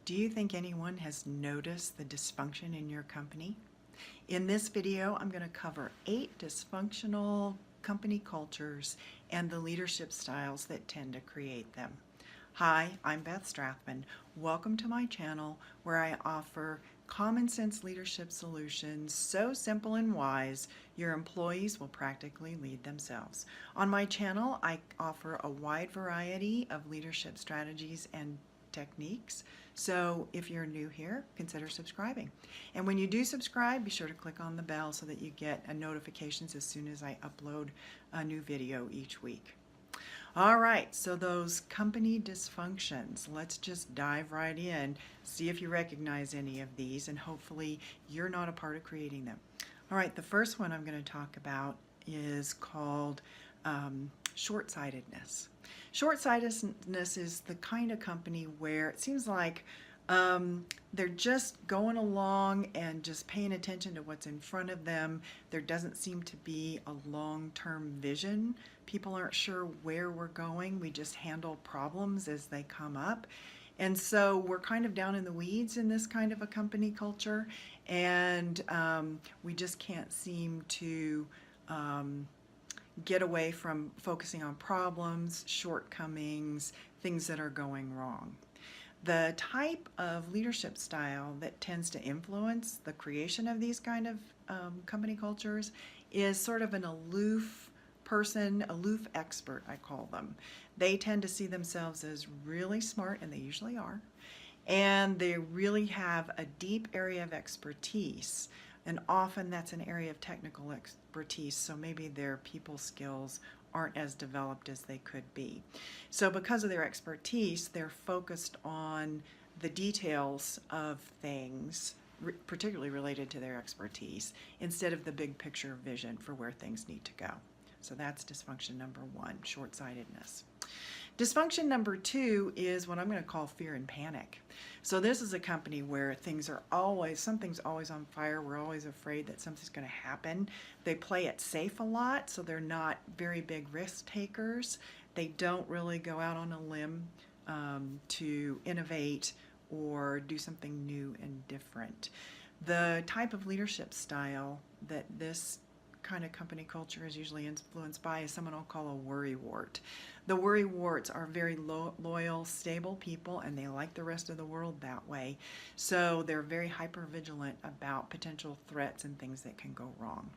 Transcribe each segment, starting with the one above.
Do you think anyone has noticed the dysfunction in your company? In this video, I'm going to cover 8 dysfunctional company cultures and the leadership styles that tend to create them. Hi, I'm Beth Strathman. Welcome to my channel where I offer common sense leadership solutions so simple and wise your employees will practically lead themselves. On my channel, I offer a wide variety of leadership strategies and techniques. So if you're new here, consider subscribing. And when you do subscribe, be sure to click on the bell so that you get notifications as soon as I upload a new video each week. All right, so those company dysfunctions, let's just dive right in, see if you recognize any of these, and hopefully you're not a part of creating them. All right, the first one I'm going to talk about is called short-sightedness. Short-sightedness is the kind of company where it seems like they're just going along and just paying attention to what's in front of them. There doesn't seem to be a long-term vision. People aren't sure where we're going. We just handle problems as they come up. And so we're kind of down in the weeds in this kind of a company culture, and we just can't seem to get away from focusing on problems, shortcomings, things that are going wrong. The type of leadership style that tends to influence the creation of these kind of company cultures is sort of an aloof person, aloof expert, I call them. They tend to see themselves as really smart, and they usually are, and they really have a deep area of expertise. And often that's an area of technical expertise, so maybe their people skills aren't as developed as they could be. So because of their expertise, they're focused on the details of things, particularly related to their expertise, instead of the big picture vision for where things need to go. So that's dysfunction number 1, short-sightedness. Dysfunction number 2 is what I'm going to call fear and panic. So this is a company where something's always on fire. We're always afraid that something's going to happen. They play it safe a lot, so they're not very big risk takers. They don't really go out on a limb to innovate or do something new and different. The type of leadership style that this kind of company culture is usually influenced by is someone I'll call a worrywart. The worrywarts are very loyal, stable people, and they like the rest of the world that way. So they're very hyper-vigilant about potential threats and things that can go wrong.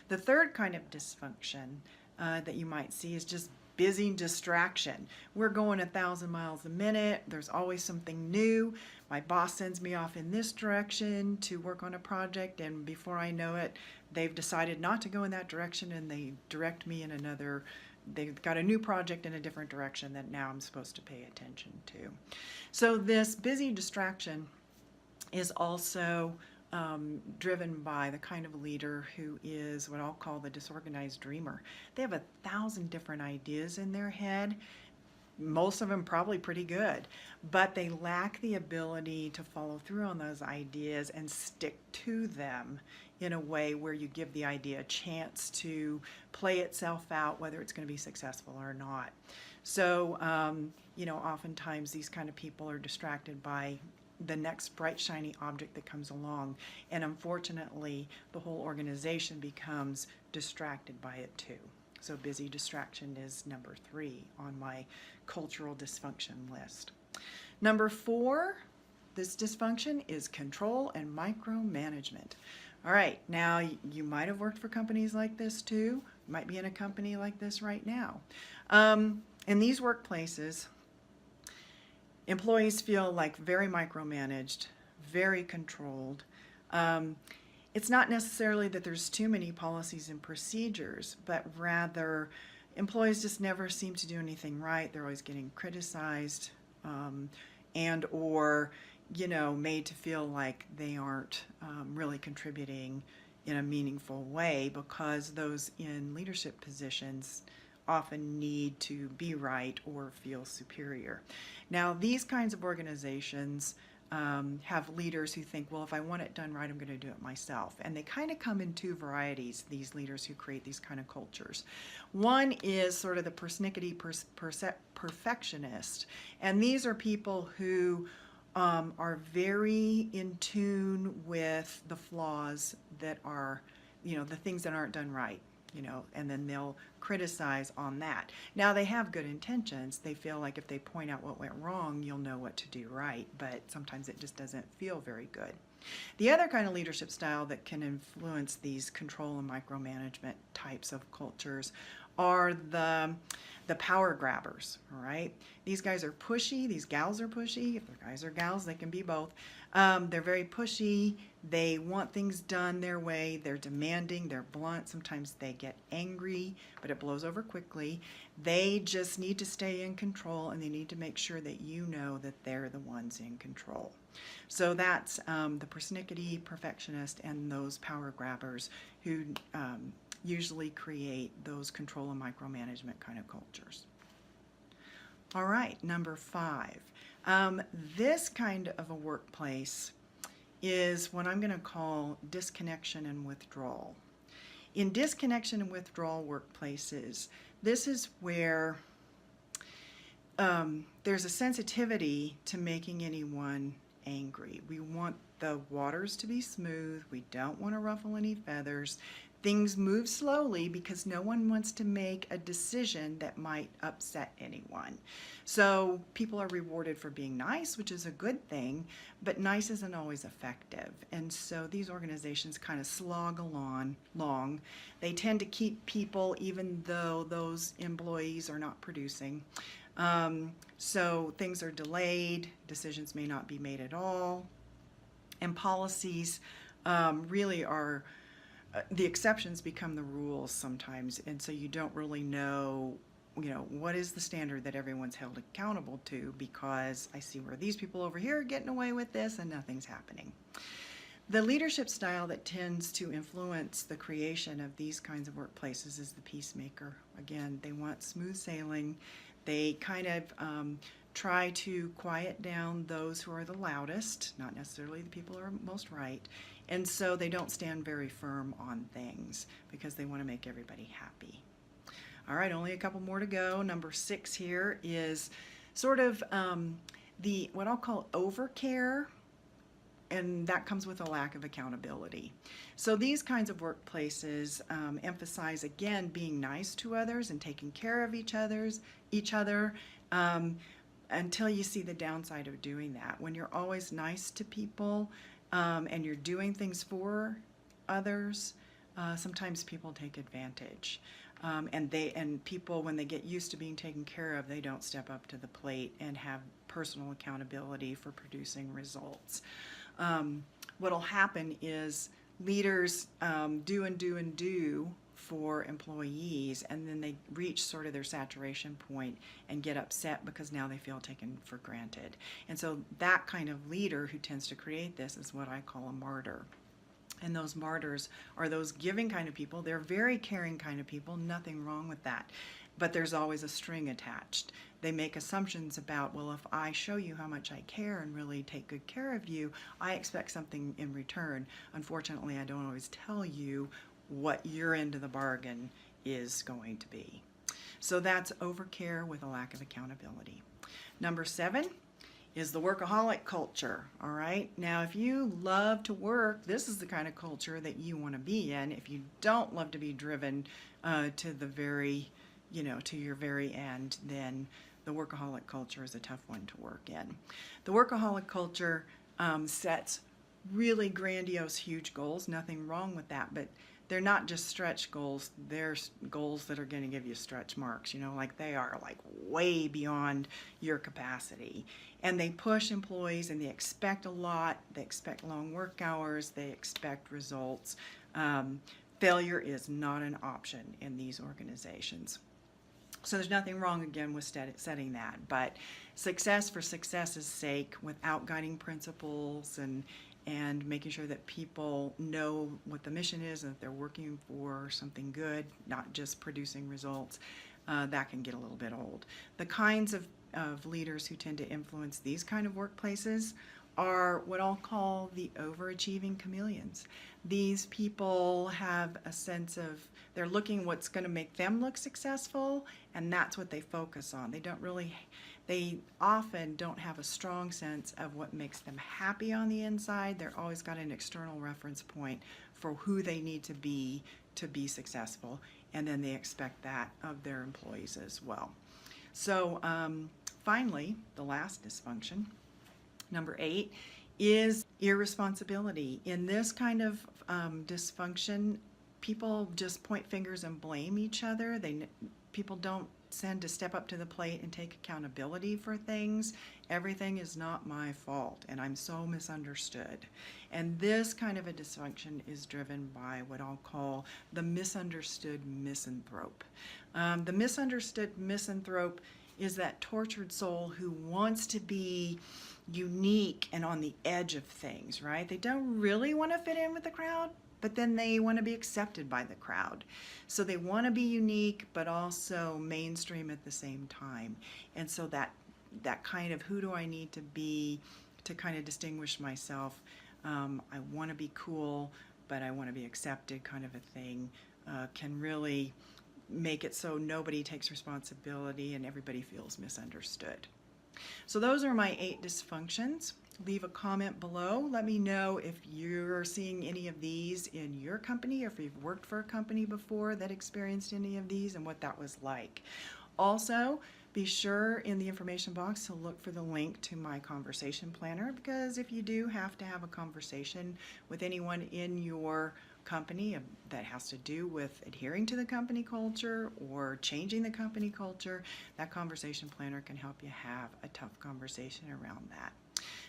The third kind of dysfunction that you might see is just busy distraction. We're going 1,000 miles a minute. There's always something new. My boss sends me off in this direction to work on a project, and before I know it, they've decided not to go in that direction, and they direct me in another. They've got a new project in a different direction that now I'm supposed to pay attention to. So this busy distraction is also driven by the kind of leader who is what I'll call the disorganized dreamer. They have 1,000 different ideas in their head, most of them probably pretty good, but they lack the ability to follow through on those ideas and stick to them in a way where you give the idea a chance to play itself out, whether it's going to be successful or not. So, oftentimes these kind of people are distracted by the next bright shiny object that comes along, and unfortunately the whole organization becomes distracted by it too. So busy distraction is number 3 on my cultural dysfunction list. Number 4, this dysfunction is control and micromanagement. All right, now you might have worked for companies like this too. You might be in a company like this right now. In these workplaces, employees feel like very micromanaged, very controlled. It's not necessarily that there's too many policies and procedures, but rather employees just never seem to do anything right. They're always getting criticized and or made to feel like they aren't really contributing in a meaningful way, because those in leadership positions often need to be right or feel superior. Now, these kinds of organizations have leaders who think, well, if I want it done right, I'm going to do it myself. And they kind of come in 2 varieties, these leaders who create these kind of cultures. One is sort of the persnickety perfectionist. And these are people who are very in tune with the flaws that are, the things that aren't done right, and then they'll criticize on that. Now, they have good intentions. They feel like if they point out what went wrong, you'll know what to do right, but sometimes it just doesn't feel very good. The other kind of leadership style that can influence these control and micromanagement types of cultures are the power grabbers, all right? These guys are pushy. These gals are pushy. If they're guys or gals, they can be both. They're very pushy. They want things done their way. They're demanding. They're blunt. Sometimes they get angry, but it blows over quickly. They just need to stay in control, and they need to make sure that you know that they're the ones in control. So that's the persnickety, perfectionist, and those power grabbers who usually create those control and micromanagement kind of cultures. All right, number 5. This kind of a workplace is what I'm going to call disconnection and withdrawal. In disconnection and withdrawal workplaces, this is where there's a sensitivity to making anyone angry. We want the waters to be smooth. We don't want to ruffle any feathers. Things move slowly because no one wants to make a decision that might upset anyone. So people are rewarded for being nice, which is a good thing, but nice isn't always effective. And so these organizations kind of slog along. They tend to keep people even though those employees are not producing. So things are delayed, decisions may not be made at all, and policies really are the exceptions become the rules sometimes, and so you don't really know, what is the standard that everyone's held accountable to, because I see where these people over here are getting away with this and nothing's happening. The leadership style that tends to influence the creation of these kinds of workplaces is the peacemaker. Again, they want smooth sailing. They kind of try to quiet down those who are the loudest, not necessarily the people who are most right. And so they don't stand very firm on things because they want to make everybody happy. All right, only a couple more to go. Number 6 here is sort of what I'll call overcare, and that comes with a lack of accountability. So these kinds of workplaces emphasize, again, being nice to others and taking care of each other until you see the downside of doing that. When you're always nice to people and you're doing things for others, sometimes people take advantage. And people, when they get used to being taken care of, they don't step up to the plate and have personal accountability for producing results. What'll happen is leaders do for employees, and then they reach sort of their saturation point and get upset because now they feel taken for granted. And so that kind of leader who tends to create this is what I call a martyr. And those martyrs are those giving kind of people. They're very caring kind of people, nothing wrong with that. But there's always a string attached. They make assumptions about, well, if I show you how much I care and really take good care of you, I expect something in return. Unfortunately, I don't always tell you what your end of the bargain is going to be. So that's overcare with a lack of accountability. Number 7 is the workaholic culture, all right? Now, if you love to work, this is the kind of culture that you want to be in. If you don't love to be driven to the very, to your very end, then the workaholic culture is a tough one to work in. The workaholic culture sets really grandiose, huge goals. Nothing wrong with that, but they're not just stretch goals. They're goals that are going to give you stretch marks, like they are like way beyond your capacity. And they push employees and they expect a lot. They expect long work hours. They expect results. Failure is not an option in these organizations. So there's nothing wrong, again, with setting that. But success for success's sake, without guiding principles and making sure that people know what the mission is and that they're working for something good, not just producing results, that can get a little bit old. The kinds of leaders who tend to influence these kind of workplaces are what I'll call the overachieving chameleons. These people have a sense of, they're looking what's going to make them look successful, and that's what they focus on. They often don't have a strong sense of what makes them happy on the inside. They're always got an external reference point for who they need to be successful, and then they expect that of their employees as well. So finally, the last dysfunction, number 8, is irresponsibility. In this kind of dysfunction, people just point fingers and blame each other. People don't tend to step up to the plate and take accountability for things. Everything is not my fault, and I'm so misunderstood. And this kind of a dysfunction is driven by what I'll call the misunderstood misanthrope. The misunderstood misanthrope is that tortured soul who wants to be unique and on the edge of things, right? They don't really want to fit in with the crowd, but then they want to be accepted by the crowd. So they want to be unique, but also mainstream at the same time. And so that kind of who do I need to be to kind of distinguish myself, I want to be cool, but I want to be accepted kind of a thing, can really make it so nobody takes responsibility and everybody feels misunderstood. So those are my 8 dysfunctions. Leave a comment below. Let me know if you're seeing any of these in your company, or if you've worked for a company before that experienced any of these and what that was like. Also, be sure in the information box to look for the link to my conversation planner, because if you do have to have a conversation with anyone in your company that has to do with adhering to the company culture or changing the company culture, that conversation planner can help you have a tough conversation around that.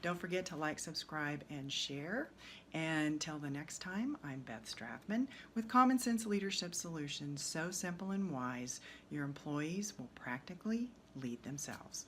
Don't forget to like, subscribe, and share. And until the next time, I'm Beth Strathman with Common Sense Leadership Solutions. So simple and wise, your employees will practically lead themselves.